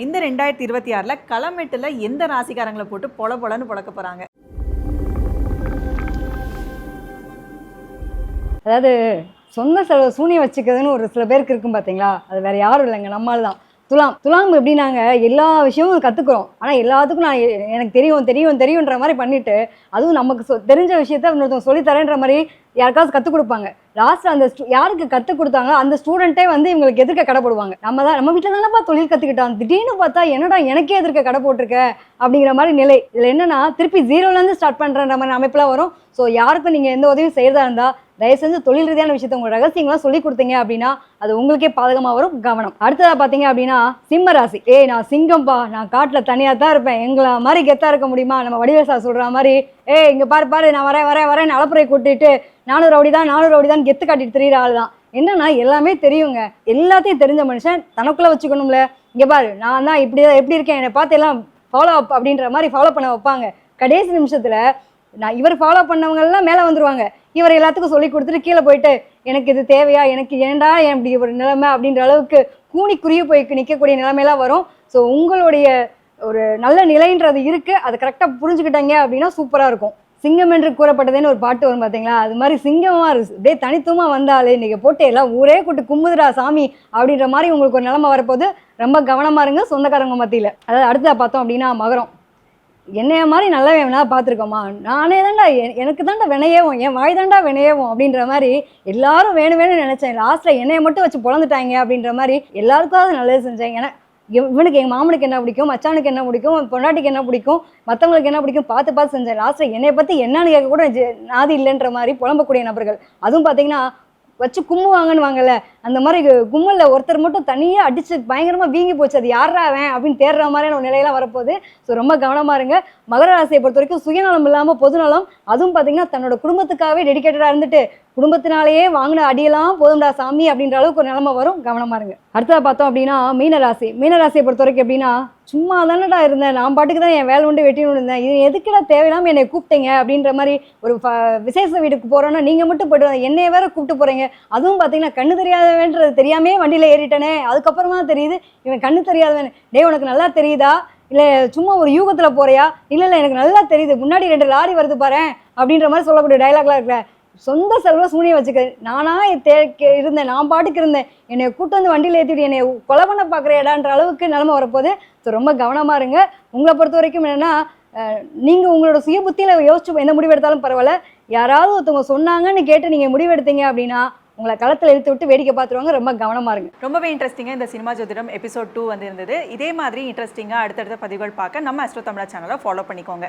இந்த 2026ல களமெட்டுல எந்த ராசிக்காரங்களை போட்டு பொல பொலன்னு பொழக்க போறாங்க? அதாவது சொந்த செலவு சூனியம் வச்சுக்கிறதுன்னு ஒரு சில பேருக்கு இருக்கும் பார்த்தீங்களா, அது வேற யாரும் இல்லைங்க, நம்மால் தான். துலாம் எப்படின்னாங்க, எல்லா விஷயமும் கற்றுக்குறோம். ஆனால் எல்லாத்துக்கும் நான் எனக்கு தெரியுன்ற மாதிரி பண்ணிட்டு, அதுவும் நமக்கு தெரிஞ்ச விஷயத்த இன்னொருத்தவங்க சொல்லித்தரேன்ற மாதிரி யாருக்காவது கற்றுக் கொடுப்பாங்க. லாஸ்ட்டில் அந்த யாருக்கு கற்றுக் கொடுத்தாங்களோ அந்த ஸ்டூடெண்ட்டே வந்து இவங்களுக்கு எதிர்க்க கடை போடுவாங்க. நம்ம வீட்டில் தானேப்பா தொழில் கற்றுக்கிட்டான், திடீர்னு பார்த்தா என்னடா எனக்கே எதிர்க்க கடை போட்டிருக்க அப்படிங்கிற மாதிரி நிலை. இதில் என்னன்னா, திருப்பி ஜீரோலேருந்து ஸ்டார்ட் பண்ணுறன்ற மாதிரி அமைப்பெல்லாம் வரும். ஸோ யாருக்கும் நீங்கள் எந்த உதவியும் செய்கிறதா இருந்தால் தயவு செஞ்சு தொழில் ரீதியான விஷயத்த உங்கள் ரகசியங்களாம் சொல்லி கொடுத்தீங்க அப்படின்னா அது உங்களுக்கே பாதகமாக வரும். கவனம். அடுத்ததாக பார்த்தீங்க அப்படின்னா சிம்ம ராசி. நான் சிங்கம்பா, நான் காட்டில் தனியாக தான் இருப்பேன், எங்களை மாதிரி கெத்தாக இருக்க முடியுமா? நம்ம வடிவேல் சார் சொல்கிற மாதிரி இங்கே பாரு நான் வரேன் அலப்புறை கூட்டிட்டு 400 ரவுடி தான் கெத்து காட்டிட்டு தெரியுற ஆள் தான். என்னன்னா எல்லாமே தெரியுங்க, எல்லாத்தையும் தெரிஞ்ச மனுஷன் தனக்குள்ளே வச்சுக்கணும்ல. இங்கே பாரு நான் தான் எப்படி இருக்கேன், என்னை பார்த்து எல்லாம் ஃபாலோ அப் அப்படின்ற மாதிரி ஃபாலோ பண்ண வைப்பாங்க. கடைசி நிமிஷத்தில் நான் இவர் ஃபாலோ பண்ணவங்கெல்லாம் மேலே வந்துருவாங்க. இவர் எல்லாத்துக்கும் சொல்லி கொடுத்துட்டு கீழே போயிட்டு எனக்கு இது தேவையா, எனக்கு ஏண்டா இப்படி ஒரு நிலைமை அப்படின்ற அளவுக்கு கூனி குறுகி போய் நிற்கக்கூடிய நிலைமையெல்லாம் வரும். ஸோ உங்களுடைய ஒரு நல்ல நிலைன்றது இருக்குது, அதை கரெக்டாக புரிஞ்சுக்கிட்டாங்க அப்படின்னா சூப்பராக இருக்கும். சிங்கம் என்று கூறப்பட்டதுன்னு ஒரு பாட்டு வரும் பார்த்தீங்களா, அது மாதிரி சிங்கமாக இருக்கு அப்படியே தனித்துவமாக வந்தாலே இன்றைக்கி போட்டு எல்லாம் ஊரே கூட்டு கும்புதுரா சாமி அப்படின்ற மாதிரி உங்களுக்கு ஒரு நிலைமை வரப்போது. ரொம்ப கவனமாக இருங்க சொந்தக்காரங்க மத்தியில். அதாவது அடுத்ததாக பார்த்தோம் அப்படின்னா மகரம். என்னைய மாதிரி நல்ல வேணா பார்த்துருக்கோமா, நானே தாண்டா எனக்கு தாண்டா வினையேவும், என் வாய் தாண்டா வினையேவும் அப்படின்ற மாதிரி எல்லாரும் வேணும்னு நினச்சேன். லாஸ்ட்டில் என்னையை மட்டும் வச்சு பொழந்துட்டாங்க அப்படின்ற மாதிரி எல்லாருக்காவது நல்லது செஞ்சேன். ஏன்னா இவனுக்கு எங்கள் மாமனுக்கு என்ன பிடிக்கும், மச்சானுக்கு என்ன பிடிக்கும், பொண்டாட்டிக்கு என்ன பிடிக்கும், மற்றவங்களுக்கு என்ன பிடிக்கும் பார்த்து செஞ்சேன். லாஸ்ட்டில் என்னை பற்றி என்னன்னு கேட்க கூட நாதி இல்லைன்ற மாதிரி புலம்பக்கூடிய நபர்கள். அதுவும் பார்த்தீங்கன்னா வச்சு கும்முவாங்கன்னு வாங்கல, அந்த மாதிரி கும்மலில் ஒருத்தர் மட்டும் தனியாக அடித்து பயங்கரமாக வீங்கி போச்சு, அது யாரா அவன் அப்படின்னு தேடுற மாதிரியான ஒரு நிலையெல்லாம் வரப்போகுது. ஸோ ரொம்ப கவனமாக இருங்க. மகர ராசியை பொறுத்த வரைக்கும் சுயநலம் இல்லாமல் பொதுநலம், அதுவும் பார்த்தீங்கன்னா தன்னோட குடும்பத்துக்காகவே டெடிக்கேட்டடாக இருந்துட்டு குடும்பத்தினாலேயே வாங்கின அடியெல்லாம் போதும்டா சாமி அப்படின்ற அளவுக்கு ஒரு நிலைமை வரும். கவனமாக இருங்க. அடுத்ததாக பார்த்தோம் அப்படின்னா மீனராசியை பொறுத்த வரைக்கும் எப்படின்னா, சும்மா தானடா இருந்தேன், நான் பாட்டுக்கு தான் என் வேலை உண்டு வெட்டின்னு இருந்தேன், இது எதுக்குடா தேவையில்லாமல் என்னை கூப்பிட்டீங்க அப்படின்ற மாதிரி. ஒரு விசேஷ வீட்டுக்கு போகிறோன்னா நீங்கள் மட்டும் போய்ட்டு என்னைய வேற கூப்பிட்டு போகிறீங்க. அதுவும் பார்த்தீங்கன்னா கண்ணு தெரியாதவன்றது தெரியாமே வண்டியில் ஏறிட்டனே, அதுக்கப்புறமா தெரியுது இவன் கண்ணு தெரியாதவன். உனக்கு நல்லா தெரியுதா, இல்லை சும்மா ஒரு யூகத்தில் போறியா? இல்லை எனக்கு நல்லா தெரியுது, முன்னாடி 2 லாரி வருது பாரு அப்படின்ற மாதிரி சொல்லக்கூடிய டைலாக்லாம் இருக்குல்ல. சொந்த செலவை சூனியம் வச்சுக்க, நானா இருந்தேன், நான் பாட்டுக்கு இருந்தேன், என்னை கூட்டு வந்து வண்டியில் ஏற்றிட்டு என்னை கொலை பண்ண பார்க்குறேடான்ற அளவுக்கு நிலமை வரப்போகுது. ஸோ ரொம்ப கவனமாக இருங்க. உங்களை பொறுத்த வரைக்கும் என்னென்னா, நீங்கள் உங்களோட சுய புத்தியில் யோசிச்சு எந்த முடிவு எடுத்தாலும் பரவாயில்ல, யாராவது ஒருத்தவங்க சொன்னாங்கன்னு கேட்டு நீங்கள் முடிவெடுத்தீங்க அப்படின்னா உங்களை களத்தில் இழுத்து விட்டு வேடிக்கை பார்த்துருவாங்க. ரொம்ப கவனமாக இருங்க. ரொம்பவே இன்ட்ரெஸ்டிங்காக இந்த சினிமா ஜோதிடம் எபிசோட் 2 வந்து இருந்தது. இதே மாதிரி இன்ட்ரெஸ்டிங்காக அடுத்தடுத்த பதிவுகள் பார்க்க நம்ம அஸ்ட்ரோ தமிழா சேனலை ஃபாலோ பண்ணிக்கோங்க.